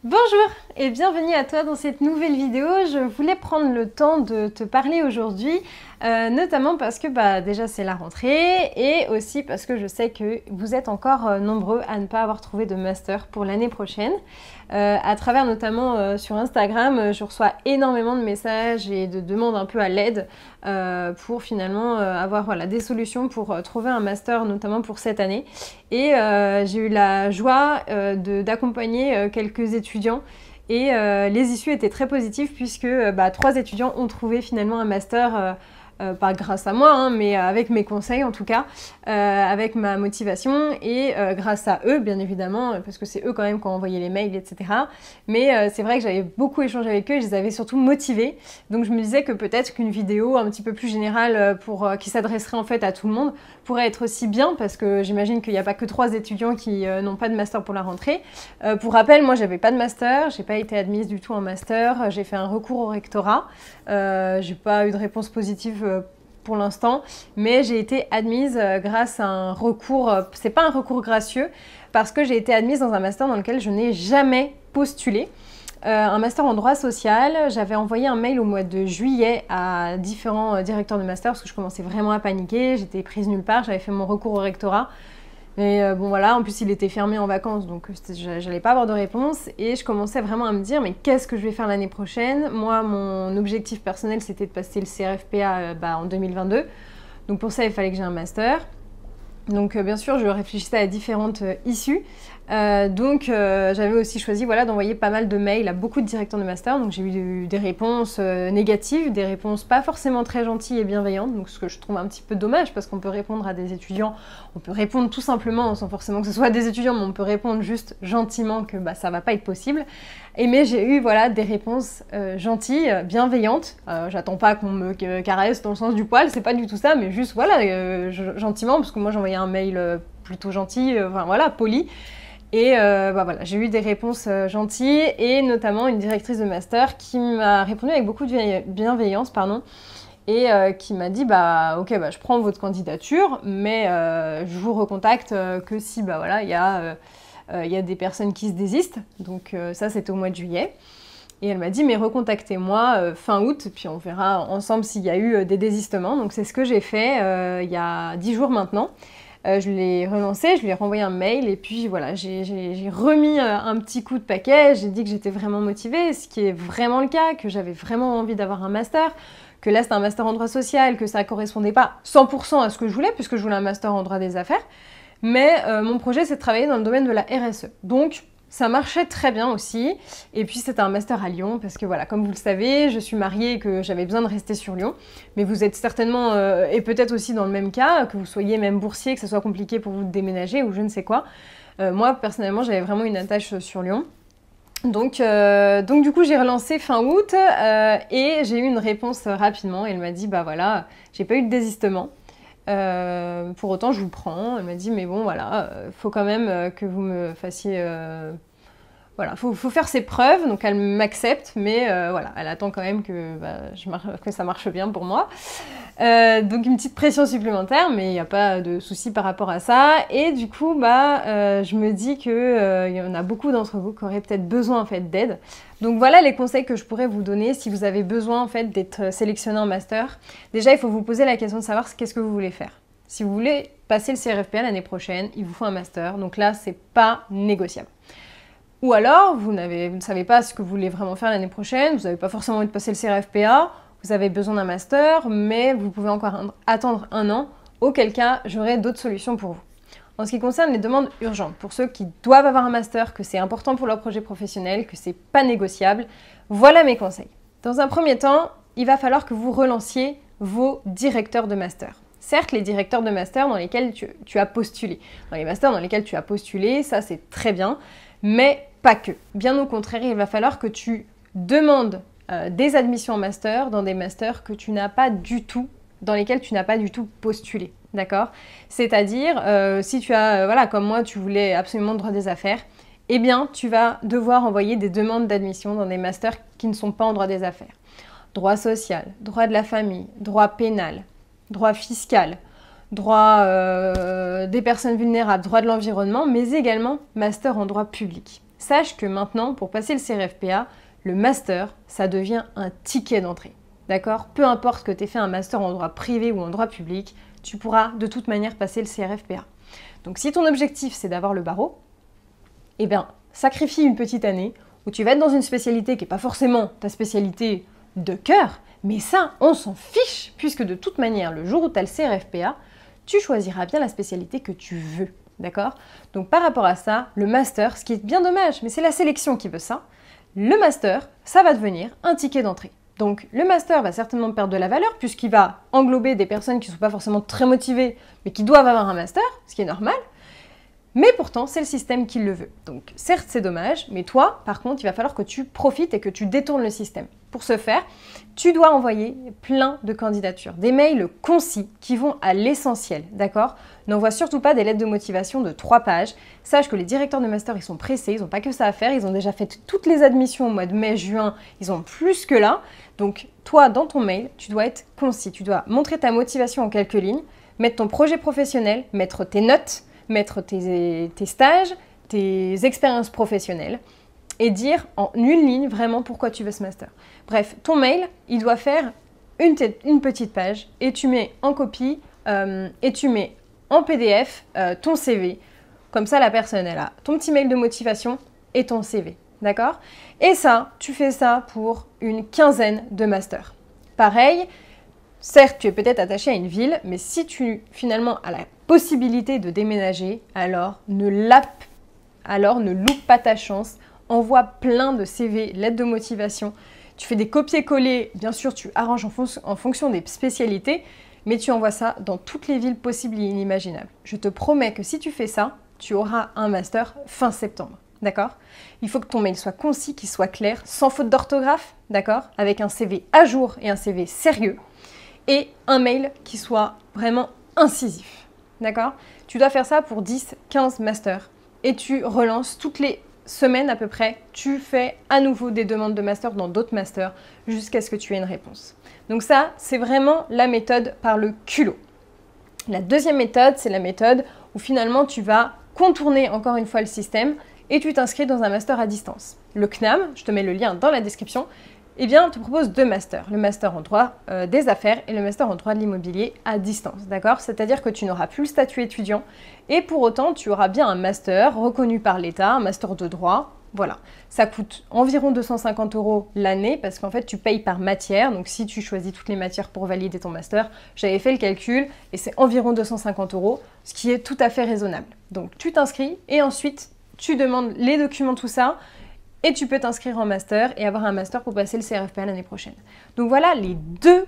Bonjour et bienvenue à toi dans cette nouvelle vidéo. Je voulais prendre le temps de te parler aujourd'hui, notamment parce que déjà c'est la rentrée et aussi parce que je sais que vous êtes encore nombreux à ne pas avoir trouvé de master pour l'année prochaine. À travers notamment sur Instagram, je reçois énormément de messages et de demandes un peu à l'aide pour finalement avoir des solutions pour trouver un master, notamment pour cette année. Et j'ai eu la joie d'accompagner quelques étudiants et les issues étaient très positives puisque 3 étudiants ont trouvé finalement un master, pas grâce à moi, hein, mais avec mes conseils en tout cas, avec ma motivation et grâce à eux bien évidemment, parce que c'est eux quand même qui ont envoyé les mails, etc. Mais c'est vrai que j'avais beaucoup échangé avec eux et je les avais surtout motivés. Donc je me disais que peut-être qu'une vidéo un petit peu plus générale qui s'adresserait en fait à tout le monde pourrait être aussi bien, parce que j'imagine qu'il n'y a pas que 3 étudiants qui n'ont pas de master pour la rentrée. Pour rappel, moi j'avais pas de master, j'ai pas été admise du tout en master, j'ai fait un recours au rectorat, j'ai pas eu de réponse positive pour l'instant, mais j'ai été admise grâce à un recours, c'est pas un recours gracieux, parce que j'ai été admise dans un master dans lequel je n'ai jamais postulé. Un master en droit social. J'avais envoyé un mail au mois de juillet à différents directeurs de master parce que je commençais vraiment à paniquer, j'étais prise nulle part, j'avais fait mon recours au rectorat. Mais bon voilà, en plus il était fermé en vacances, donc j'allais pas avoir de réponse et je commençais vraiment à me dire mais qu'est-ce que je vais faire l'année prochaine? Moi, mon objectif personnel c'était de passer le CRFPA en 2022, donc pour ça il fallait que j'ai un master. Donc bien sûr je réfléchissais à différentes issues. J'avais aussi choisi d'envoyer pas mal de mails à beaucoup de directeurs de master. Donc j'ai eu des réponses négatives, des réponses pas forcément très gentilles et bienveillantes. Donc ce que je trouve un petit peu dommage parce qu'on peut répondre à des étudiants, on peut répondre tout simplement sans forcément que ce soit des étudiants, mais on peut répondre juste gentiment que ça va pas être possible. Mais j'ai eu des réponses gentilles, bienveillantes. J'attends pas qu'on me caresse dans le sens du poil, c'est pas du tout ça, mais juste gentiment, parce que moi j'envoyais un mail plutôt gentil, poli. Et j'ai eu des réponses gentilles et notamment une directrice de master qui m'a répondu avec beaucoup de bienveillance, et qui m'a dit ok, je prends votre candidature, mais je vous recontacte que si il y a des personnes qui se désistent. Donc ça c'était au mois de juillet. Et elle m'a dit mais recontactez-moi fin août, puis on verra ensemble s'il y a eu des désistements. Donc c'est ce que j'ai fait il y a 10 jours maintenant. Je l'ai relancé, je lui ai renvoyé un mail et puis voilà, j'ai remis un petit coup de paquet, j'ai dit que j'étais vraiment motivée, ce qui est vraiment le cas, que j'avais vraiment envie d'avoir un master, que là c'était un master en droit social, que ça correspondait pas 100% à ce que je voulais, puisque je voulais un master en droit des affaires, mais mon projet c'est de travailler dans le domaine de la RSE. Donc ça marchait très bien aussi, et puis c'était un master à Lyon, parce que comme vous le savez, je suis mariée et que j'avais besoin de rester sur Lyon, mais vous êtes certainement, et peut-être aussi dans le même cas, que vous soyez même boursier, que ce soit compliqué pour vous de déménager ou je ne sais quoi. Moi, personnellement, j'avais vraiment une attache sur Lyon. Donc du coup, j'ai relancé fin août, et j'ai eu une réponse rapidement, et elle m'a dit, j'ai pas eu de désistement. Pour autant, je vous prends. Elle m'a dit, mais bon, faut quand même que vous me fassiez... faut faire ses preuves. Donc, elle m'accepte, mais elle attend quand même que ça marche bien pour moi. Donc, une petite pression supplémentaire, mais il n'y a pas de souci par rapport à ça. Et du coup, je me dis qu'il y en a beaucoup d'entre vous qui auraient peut-être besoin en fait, d'aide. Donc voilà les conseils que je pourrais vous donner si vous avez besoin en fait d'être sélectionné en master. Déjà, il faut vous poser la question de savoir qu'est-ce que vous voulez faire. Si vous voulez passer le CRFPA l'année prochaine, il vous faut un master. Donc là, c'est pas négociable. Ou alors, vous ne savez pas ce que vous voulez vraiment faire l'année prochaine, vous n'avez pas forcément envie de passer le CRFPA, vous avez besoin d'un master, mais vous pouvez encore attendre 1 an, auquel cas, j'aurai d'autres solutions pour vous. En ce qui concerne les demandes urgentes, pour ceux qui doivent avoir un master, que c'est important pour leur projet professionnel, que c'est pas négociable, voilà mes conseils. Dans un premier temps, il va falloir que vous relanciez vos directeurs de master. Certes, les directeurs de master dans lesquels tu as postulé. Dans les masters dans lesquels tu as postulé, ça c'est très bien, mais pas que. Bien au contraire, il va falloir que tu demandes des admissions en master dans des masters que tu n'as pas du tout, dans lesquels tu n'as pas du tout postulé. D'accord? C'est-à-dire, si tu as, comme moi, tu voulais absolument le droit des affaires, eh bien, tu vas devoir envoyer des demandes d'admission dans des masters qui ne sont pas en droit des affaires. Droit social, droit de la famille, droit pénal, droit fiscal, droit des personnes vulnérables, droit de l'environnement, mais également master en droit public. sache que maintenant, pour passer le CRFPA, le master, ça devient un ticket d'entrée. D'accord? Peu importe que tu aies fait un master en droit privé ou en droit public, tu pourras de toute manière passer le CRFPA. Donc si ton objectif c'est d'avoir le barreau, eh bien, sacrifie une petite année où tu vas être dans une spécialité qui n'est pas forcément ta spécialité de cœur, mais ça, on s'en fiche, puisque de toute manière, le jour où tu as le CRFPA, tu choisiras bien la spécialité que tu veux. D'accord? Donc par rapport à ça, le master, ce qui est bien dommage, mais c'est la sélection qui veut ça, le master, ça va devenir un ticket d'entrée. Donc le master va certainement perdre de la valeur puisqu'il va englober des personnes qui ne sont pas forcément très motivées mais qui doivent avoir un master, ce qui est normal. Mais pourtant, c'est le système qui le veut. Donc certes, c'est dommage, mais toi, par contre, il va falloir que tu profites et que tu détournes le système. Pour ce faire, tu dois envoyer plein de candidatures, des mails concis qui vont à l'essentiel, d'accord? N'envoie surtout pas des lettres de motivation de 3 pages. Sache que les directeurs de master, ils sont pressés, ils n'ont pas que ça à faire, ils ont déjà fait toutes les admissions au mois de mai, juin, ils ont plus que là. Donc toi, dans ton mail, tu dois être concis, tu dois montrer ta motivation en quelques lignes, mettre ton projet professionnel, mettre tes notes, mettre tes stages, tes expériences professionnelles et dire en une ligne vraiment pourquoi tu veux ce master. Bref, ton mail, il doit faire une petite page et tu mets en copie et tu mets en PDF ton CV. Comme ça, la personne, elle a ton petit mail de motivation et ton CV. D'accord? Et ça, tu fais ça pour une quinzaine de masters. Pareil, certes, tu es peut-être attaché à une ville, mais si tu finalement as la possibilité de déménager, alors ne loupe pas ta chance. Envoie plein de CV, lettres de motivation. Tu fais des copier-coller, bien sûr, tu arranges en fonction des spécialités, mais tu envoies ça dans toutes les villes possibles et inimaginables. Je te promets que si tu fais ça, tu auras un master fin septembre. D'accord? Il faut que ton mail soit concis, qu'il soit clair, sans faute d'orthographe, d'accord? Avec un CV à jour et un CV sérieux. Et un mail qui soit vraiment incisif. D'accord? Tu dois faire ça pour 10, 15 masters. Et tu relances toutes les semaines à peu près. Tu fais à nouveau des demandes de master dans d'autres masters jusqu'à ce que tu aies une réponse. Donc ça, c'est vraiment la méthode par le culot. La deuxième méthode, c'est la méthode où finalement tu vas contourner encore une fois le système et tu t'inscris dans un master à distance. Le CNAM, je te mets le lien dans la description, eh bien, te propose 2 masters. Le master en droit des affaires et le master en droit de l'immobilier à distance, d'accord? C'est-à-dire que tu n'auras plus le statut étudiant et pour autant, tu auras bien un master reconnu par l'État, un master de droit. Voilà, ça coûte environ 250 € l'année parce qu'en fait, tu payes par matière. Donc, si tu choisis toutes les matières pour valider ton master, j'avais fait le calcul et c'est environ 250 €, ce qui est tout à fait raisonnable. Donc, tu t'inscris et ensuite, tu demandes les documents, tout ça. Et tu peux t'inscrire en master et avoir un master pour passer le CRFPA l'année prochaine. Donc voilà les 2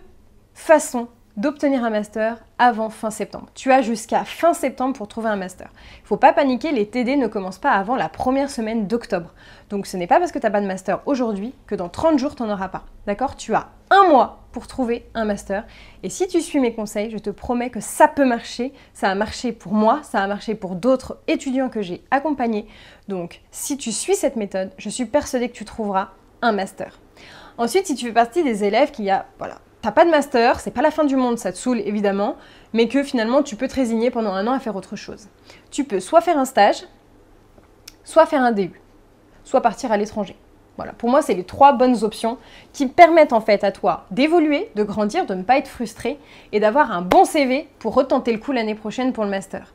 façons d'obtenir un master avant fin septembre. Tu as jusqu'à fin septembre pour trouver un master. Il ne faut pas paniquer, les TD ne commencent pas avant la première semaine d'octobre. Donc ce n'est pas parce que tu n'as pas de master aujourd'hui que dans 30 jours, tu n'en auras pas. D'accord? Tu as 1 mois pour trouver un master. Et si tu suis mes conseils, je te promets que ça peut marcher. Ça a marché pour moi, ça a marché pour d'autres étudiants que j'ai accompagnés. Donc si tu suis cette méthode, je suis persuadée que tu trouveras un master. Ensuite, si tu fais partie des élèves qui t'as pas de master, c'est pas la fin du monde, ça te saoule évidemment, mais que finalement tu peux te résigner pendant 1 an à faire autre chose. Tu peux soit faire un stage, soit faire un DU, soit partir à l'étranger. Voilà, pour moi, c'est les 3 bonnes options qui permettent en fait à toi d'évoluer, de grandir, de ne pas être frustré et d'avoir un bon CV pour retenter le coup l'année prochaine pour le master.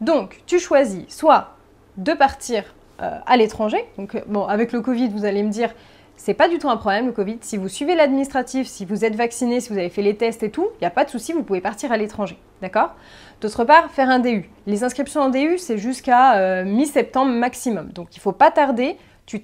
Donc, tu choisis soit de partir à l'étranger, donc bon, avec le Covid, vous allez me dire, c'est pas du tout un problème le Covid. Si vous suivez l'administratif, si vous êtes vacciné, si vous avez fait les tests et tout, il n'y a pas de souci, vous pouvez partir à l'étranger. D'accord? D'autre part, faire un DU. Les inscriptions en DU, c'est jusqu'à mi-septembre maximum. Donc il ne faut pas tarder. Tu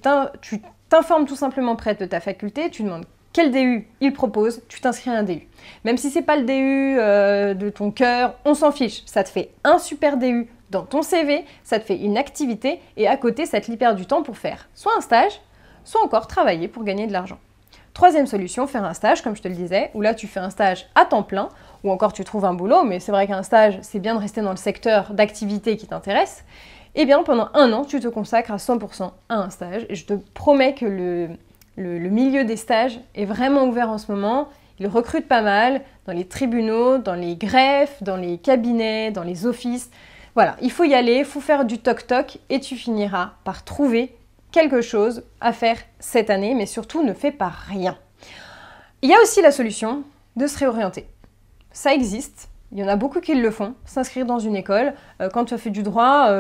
t'informes tout simplement près de ta faculté, tu demandes quel DU il propose, tu t'inscris à un DU. Même si ce n'est pas le DU de ton cœur, on s'en fiche. Ça te fait un super DU dans ton CV, ça te fait une activité et à côté, ça te libère du temps pour faire soit un stage, soit encore travailler pour gagner de l'argent. Troisième solution, faire un stage, comme je te le disais, où là tu fais un stage à temps plein, ou encore tu trouves un boulot, mais c'est vrai qu'un stage, c'est bien de rester dans le secteur d'activité qui t'intéresse. Eh bien, pendant 1 an, tu te consacres à 100% à un stage, et je te promets que le milieu des stages est vraiment ouvert en ce moment. Ils recrutent pas mal dans les tribunaux, dans les greffes, dans les cabinets, dans les offices. Voilà, il faut y aller, il faut faire du toc-toc, et tu finiras par trouver quelque chose à faire cette année, mais surtout ne fais pas rien. Il y a aussi la solution de se réorienter. Ça existe, il y en a beaucoup qui le font, s'inscrire dans une école. Quand tu as fait du droit,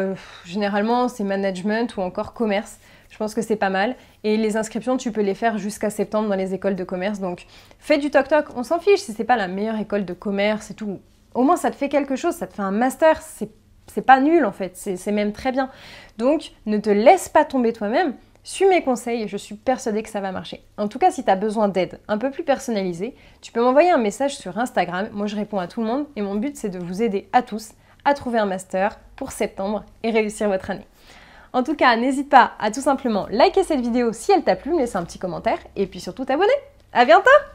généralement c'est management ou encore commerce. Je pense que c'est pas mal. Et les inscriptions, tu peux les faire jusqu'à septembre dans les écoles de commerce. Donc fais du toc-toc, on s'en fiche si c'est pas la meilleure école de commerce et tout. Au moins ça te fait quelque chose, ça te fait un master, c'est pas nul en fait, c'est même très bien. Donc ne te laisse pas tomber toi-même. Suis mes conseils et je suis persuadée que ça va marcher. En tout cas, si tu as besoin d'aide un peu plus personnalisée, tu peux m'envoyer un message sur Instagram. Moi, je réponds à tout le monde et mon but, c'est de vous aider à tous à trouver un master pour septembre et réussir votre année. En tout cas, n'hésite pas à tout simplement liker cette vidéo si elle t'a plu, me laisser un petit commentaire et puis surtout t'abonner. À bientôt!